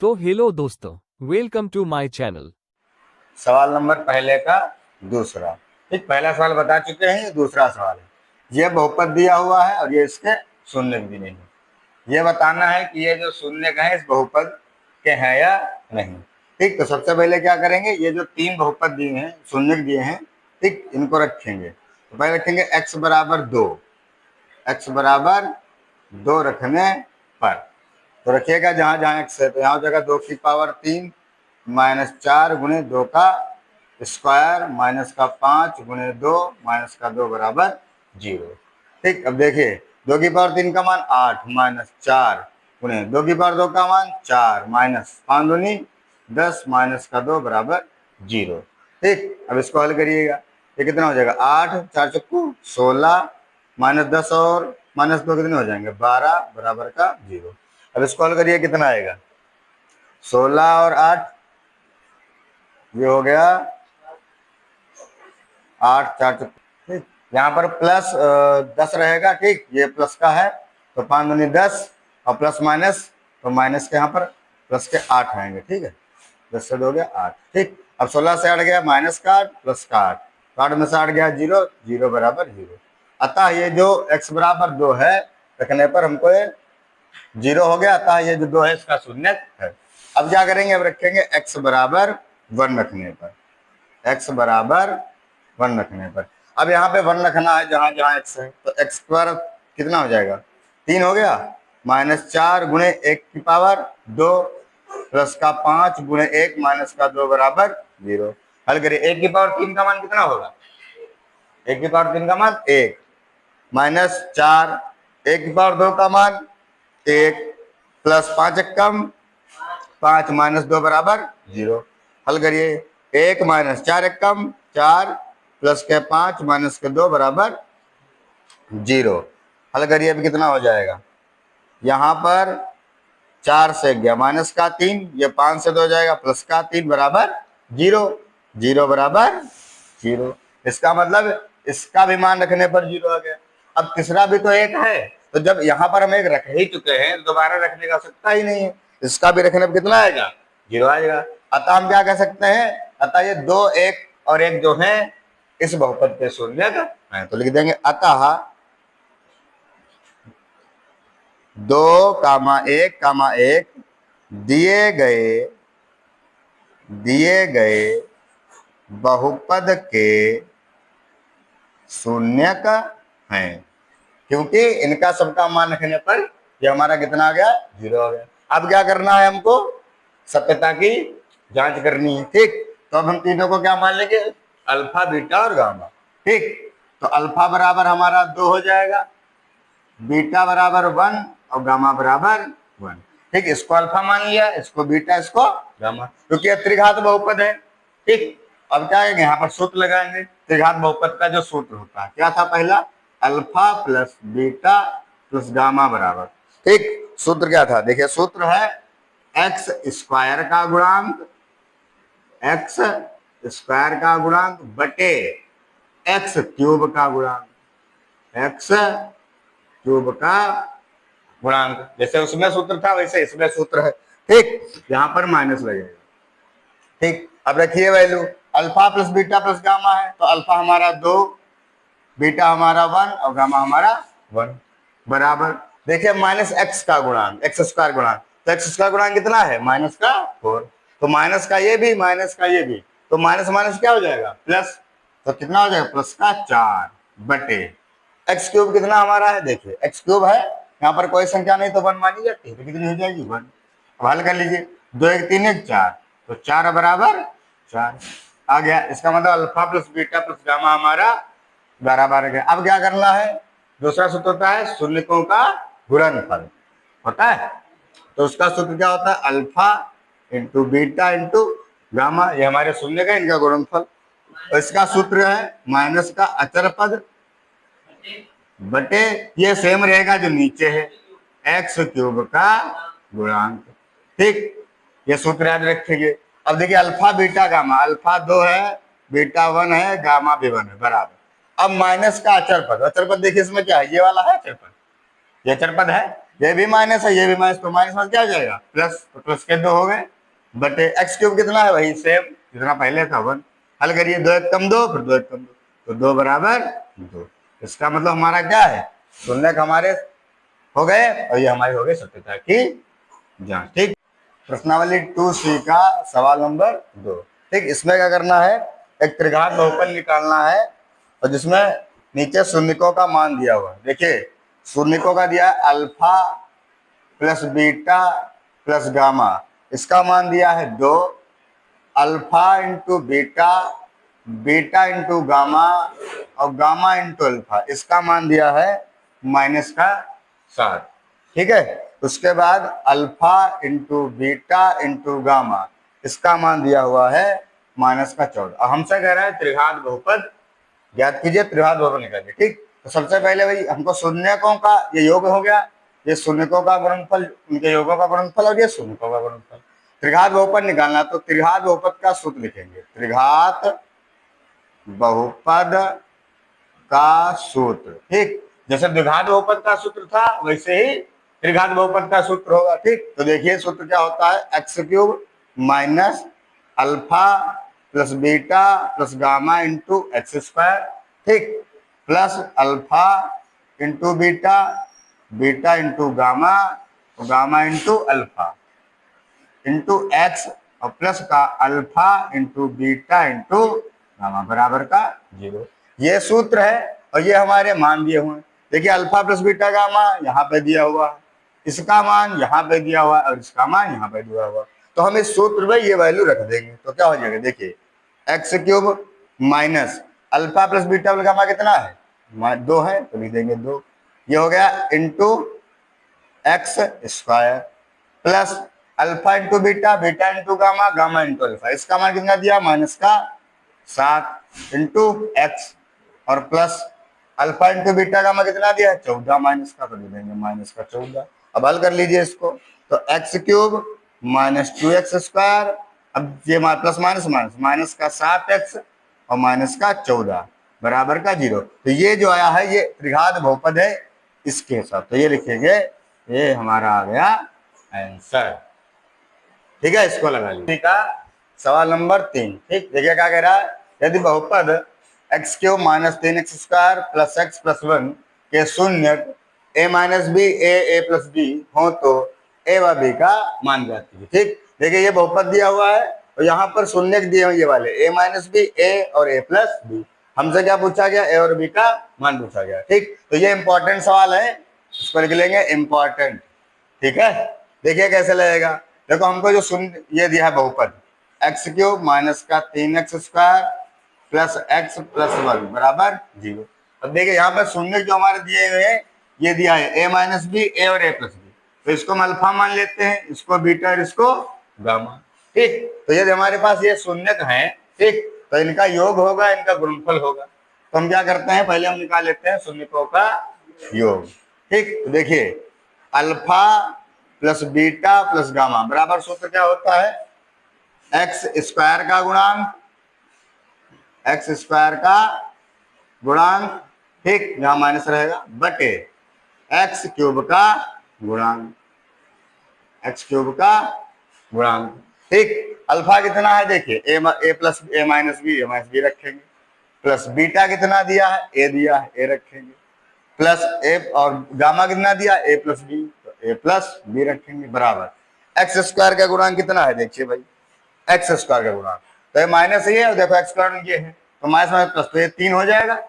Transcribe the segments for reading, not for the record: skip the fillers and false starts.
तो हेलो दोस्तों, welcome to my channel. सवाल नंबर पहले का दूसरा। ठीक, पहला सवाल बता चुके हैं, ये दूसरा सवाल है। ये बहुपद दिया हुआ है और ये इसके शून्य भी नहीं है। ये बताना है कि ये जो शून्य है इस बहुपद के हैं या नहीं। ठीक, तो सबसे पहले क्या करेंगे, ये जो तीन बहुपद दिए हैं, शून्य दिए हैं, ठीक, इनको रखेंगे। तो पहले रखेंगे x बराबर 2, x बराबर 2 रखने पर तो रखिएगा जहां जहां x है तो यहाँ हो जाएगा 2 की पावर 3 माइनस 4 गुणे 2 का स्क्वायर माइनस का 5 गुणे 2 माइनस का 2 बराबर 0। ठीक, अब देखिए 2 की पावर 3 का मान 8 माइनस 4 गुणे 2 की पावर 2 का मान 4 माइनस 5 दूनी 10 माइनस का 2 बराबर 0। ठीक, अब इसको हल करिएगा। ये कितना हो जाएगा, 8 4 चक्कू 16 माइनस 10 और माइनस 2 कितने हो जाएंगे, 12 बराबर का 0। अब इसको हल करिए, कितना आएगा, 16 और 8, ये हो गया 8 4 ठीक, यहाँ पर प्लस 10 रहेगा। ठीक, ये प्लस का है तो 5 दूनी 10 और प्लस माइनस तो माइनस के यहाँ पर प्लस के 8 आएंगे। ठीक है, 10 से 2 गया 8। ठीक, अब 16 से 8 गया माइनस का 8 प्लस का 8, तो 8 में से 8 गया 0, 0 बराबर 0। अतः ये जो x बराबर 2 है रखने पर हमको ये 0 हो गया, अतः ये जो 2 है इसका शून्य है। अब क्या करेंगे, अब रखेंगे x बराबर 1 रखने पर, x बराबर 1 रखने पर। अब यहाँ पे 1 रखना है जहां जहां x है, तो x पर कितना हो जाएगा, 3 हो गया माइनस 4 गुणे 1 की पावर 2 प्लस का 5 गुणे 1 माइनस का 2 बराबर 0। हल करिए, 1 की पावर 3 का मान कितना होगा, 1 की पावर 3 का मान 1 माइनस 4 1 की पावर 2 का मान 1 प्लस 5 कम 5 माइनस 2 बराबर 0। हल करिए, 1 माइनस 4 कम 4 प्लस के 5 माइनस के 2 बराबर 0। हल करिए, अभी कितना हो जाएगा, यहाँ पर 4 से गया माइनस का 3, ये 5 से 2 हो जाएगा प्लस का 3 बराबर 0, 0 बराबर 0। इसका मतलब इसका भी मान रखने पर 0 आ गया। अब तीसरा भी तो 1 है, तो जब यहाँ पर हम 1 रख ही चुके हैं तो दोबारा रखने का आवश्यकता ही नहीं है, इसका भी रखने पर कितना आएगा, 0 आएगा। अतः हम क्या कह सकते हैं, अतः ये 2 1 और 1 जो है इस बहुपद के शून्य है। तो लिख देंगे अतः 2 कामा 1 दिए गए बहुपद के शून्यक हैं, क्योंकि इनका सबका मान रखने पर ये हमारा कितना आ गया, 0 आ गया। अब क्या करना है, हमको सत्यता की जांच करनी है। ठीक, तो अब हम तीनों को क्या मान लेंगे, अल्फा बीटा और गामा। ठीक, तो अल्फा बराबर हमारा 2 हो जाएगा, बीटा बराबर 1 और गामा बराबर 1। ठीक, इसको अल्फा मान लिया, इसको बीटा, इसको गामा, क्योंकि त्रिघात बहुपद है। ठीक, अब क्या करेंगे, यहाँ पर सूत्र लगाएंगे। त्रिघात बहुपद का जो सूत्र होता है क्या था, पहला alpha plus beta plus gamma बराबर। ठीक, सूत्र क्या था, देखिए सूत्र है एक्स स्क्वायर का गुणांक, एक्स स्क्वायर का गुणांक बटे एक्स क्यूब का गुणांक, एक्स क्यूब का गुणांक। जैसे उसमें सूत्र था वैसे इसमें सूत्र है। ठीक, यहाँ पर माइनस लगेगा। ठीक, अब रखिए value, alpha plus beta plus gamma है, तो अल्फा हमारा 2, बीटा हमारा 1 और गामा हमारा 1 बराबर, देखिए माइनस एक्स का गुणांक, एक्स स्क्वायर गुणांक, तो एक्स स्क्वायर गुणांक कितना है, माइनस का 4, तो माइनस का ये भी माइनस का ये भी, तो माइनस माइनस क्या हो जाएगा, प्लस, तो कितना हो जाएगा, प्लस का 4 बटे एक्स क्यूब कितना हमारा है, देखिए एक्स क्यूब है, यहाँ पर कोई संख्या नहीं तो 1 मानी जाती है, तो कितनी हो जाएगी 1। अब हल कर लीजिए, 2 1 3 1 4, तो 4 बराबर 4 आ गया। इसका मतलब alpha plus beta plus gamma हमारा बराबर है। अब क्या करना है, दूसरा सूत्र होता है शून्यकों का गुणनफल होता है, तो उसका सूत्र क्या होता है, alpha into beta into gamma, ये हमारे शून्य का इनका गुणनफल। तो इसका सूत्र है माइनस का अचर पद बटे, ये सेम रहेगा जो नीचे है, एक्स क्यूब का गुणांक। ठीक, ये सूत्र याद रखेंगे। अब देखिए अल्फा बीटा गामा, अल्फा 2 है, बीटा 1 है, गामा भी 1 है बराबर। अब माइनस का अचर पद, अचर पद देखिए इसमें क्या है, ये वाला है अचर पद, ये अचर पद है, ये भी माइनस है, ये भी माइनस, तो माइनस में क्या हो जाएगा प्लस, तो प्लस के 2 हो गए, बटे एक्स क्यूब कितना है वही सेम जितना पहले था 1। हल करिए, 2 एक कम 2, फिर 2 एक कम 2, तो 2 बराबर 2। इसका मतलब हमारा क्या है, शून्यक हमारे हो गए और ये हमारी हो गई सत्यता की जांच। ठीक, प्रश्नावली 2C का सवाल नंबर 2। ठीक, इसमें क्या करना है, एक त्रिघात बहुपद निकालना है और जिसमें नीचे शून्यकों का मान दिया हुआ है। देखिए शून्यकों का दिया है alpha plus beta plus gamma, इसका मान दिया है 2, alpha into beta, beta into gamma और गामा इंटू अल्फा, इसका मान दिया है माइनस का 7। ठीक है, उसके बाद alpha into beta into gamma, इसका मान दिया हुआ है माइनस का 14। अब हमसे कह रहा है त्रिघात बहुपद ज्ञात कीजिए, त्रिघात बहुपद निकालिए। ठीक, तो सबसे पहले भाई हमको शून्यकों का ये योग हो गया, ये शून्यकों का गुणनफल, उनके योगों का गुणनफल और ये शून्यकों का गुणनफल। त्रिघात बहुपद निकालना, तो त्रिघात बहुपद का सूत्र लिखेंगे, त्रिघात बहुपद का सूत्र। ठीक, जैसे द्विघात बहुपद का सूत्र था वैसे ही त्रिघात बहुपद का सूत्र होगा। ठीक, तो देखिए सूत्र क्या होता है, x cube minus alpha plus beta plus gamma into x square, ठीक, plus alpha into beta, beta into gamma, gamma into alpha into x और प्लस का alpha into beta into gamma बराबर का 0। ये सूत्र है और ये हमारे मान दिए हुए हैं। देखिए अल्फा प्लस बीटा गामा यहाँ पे दिया हुआ है, इसका मान यहाँ पे दिया हुआ है और इसका मान यहाँ पे दिया हुआ है, तो हम इस सूत्र में ये वैल्यू रख देंगे तो क्या हो जाएगा, देखिए x cube minus alpha plus beta plus gamma कितना है 2 है, तो लिख देंगे 2, ये हो गया into x square plus alpha into beta, beta into gamma, gamma into alpha, इसका मान कितना दिया माइनस का 7 इंटू एक्स और plus alpha into beta gamma कितना दिया है 14 माइनस का, तो दे देंगे माइनस का 14। अब हल कर लीजिए इसको, तो x cube minus 2x square, अब ये प्लस माइनस माइनस, माइनस का 7x और माइनस का 14 बराबर का 0। तो ये जो आया है ये त्रिघात बहुपद है इसके साथ, तो ये लिखेंगे, ये हमारा आ गया आंसर। ठीक है, इसको लगा लीजिए। ठीक है, सवाल नंबर 3। ठीक, देखिए क्या कह रहा है, यदि बहुपद x cube minus 3x square plus x plus 1 के शून्य ए माइनस बी ए प्लस बी हो तो ए व बी का मान ज्ञात कीजिए। ठीक, देखिए ये बहुपद दिया हुआ है और यहाँ पर शून्य दिए हुए ये वाले ए माइनस बी ए और ए प्लस बी, हमसे क्या पूछा गया, ए और बी का मान पूछा गया। ठीक, तो ये इंपॉर्टेंट सवाल है, इसको लिख लेंगे इंपॉर्टेंट। ठीक है, देखिए कैसे लगेगा, देखो हमको जो शून्य ये दिया है बहुपद एक्स क्यूब माइनस का 3x square plus x plus 1 बराबर 0। अब देखिए यहाँ पर शून्य जो हमारे दिए हुए हैं ये दिया है ए माइनस बी ए और ए प्लस बी, तो इसको हम अल्फा मान लेते हैं, इसको बीटा और इसको गामा। ठीक, तो यदि हमारे पास ये शून्यक है, ठीक, तो इनका योग होगा, इनका गुणनफल होगा, तो हम क्या करते हैं पहले हम निकाल लेते हैं शून्यकों का योग। ठीक, तो देखिए alpha plus beta plus gamma बराबर सूत्र क्या होता है, एक्स स्क्वायर का गुणांक, एक्स स्क्वायर का गुणांक, ठीक, यहां माइनस रहेगा, बटे एक्स क्यूब का गुणांक, एक्स क्यूब का गुणांक। ठीक, अल्फा कितना है देखिए ए प्लस ए माइनस बी रखेंगे, प्लस बीटा कितना दिया है ए दिया है ए रखेंगे, प्लस ए और गामा कितना दिया ए प्लस बी, तो ए प्लस बी रखेंगे बराबर एक्स स्क्वायर का गुणांक कितना है देखिए भाई, एक्स स्क्वायर का गुणांक, तो ये माइनस ये है, देखो एक्स स्क्वायर ये है तो माइनस माइनस प्लस, तो ये 3 हो जाएगा।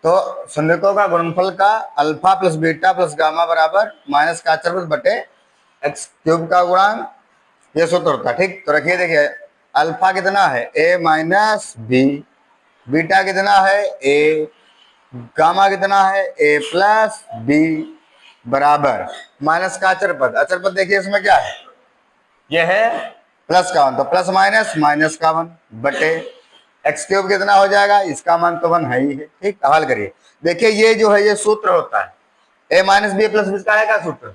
तो संयुग्मों का गुणनफल का alpha plus beta plus gamma बराबर माइनस का अचर बटे एक्स क्यूब का गुणांक, ये सूत्र होता है। ठीक, तो रखिए, देखिए अल्फा कितना है ए माइनस बी, बीटा कितना है ए, गामा कितना है ए प्लस बी बराबर माइनस का अचर पद देखिए इसमें क्या है, यह है प्लस का 1, तो प्लस माइनस माइनस का 1 बटे एक्स क्यूब कितना हो जाएगा, इसका मान तो 1 है ही है। ठीक, हल करिए, देखिए ये जो है ये सूत्र होता है ए माइनस बी प्लस बी का है क्या सूत्र,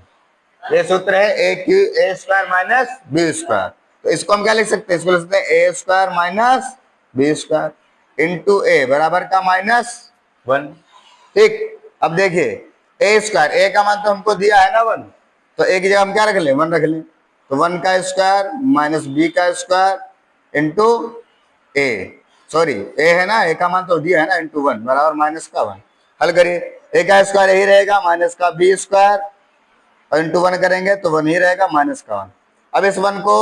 ये सूत्र है ए स्क्वायर माइनस बी स्क्वायर। तो इसको हम क्या लिख सकते हैं, इसको लिख सकते हैं a square minus b square into a बराबर का -1। ठीक, अब देखिए ए स्क्वायर, ए का मान तो हमको दिया है ना 1, तो ए की जगह हम क्या रख लें 1 रख लें, तो 1 का स्क्वायर माइनस बी का स्क्वायर इंटू ए, सॉरी ए है ना, ए का मान तो दिया है ना इंटू 1 बराबर माइनस का 1। हल करिए, ए का स्क्वायर यही रहेगा माइनस का बी स्क्वायर और इंटू 1 करेंगे तो 1 ही रहेगा माइनस का 1। अब इस 1 को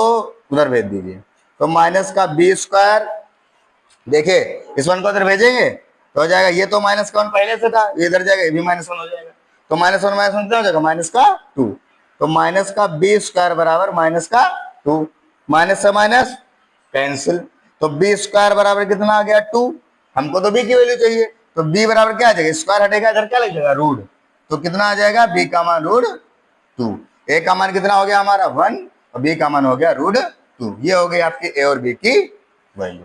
उधर भेज दीजिए, तो माइनस का बी स्क्वायर, देखिए इस 1 को उधर भेजेंगे तो हो जाएगा, ये तो माइनस का 1 पहले से था, ये इधर जाएगा, ये भी -1 हो जाएगा, तो -1 क्या हो जाएगा माइनस का 2, तो माइनस का बी स्क्वायर बराबर माइनस का 2, माइनस से माइनस कैंसिल, तो बी स्क्वायर बराबर कितना आ गया 2, हमको तो बी की वैल्यू चाहिए, तो बी बराबर क्या आ जाएगा, स्क्वायर हटेगा इधर क्या लग जाएगा रूट, तो कितना आ जाएगा बी का मान √2, ए का मान कितना हो गया हमारा 1 और बी का मान हो गया √2। ये हो गई आपकी ए और बी की वैल्यू।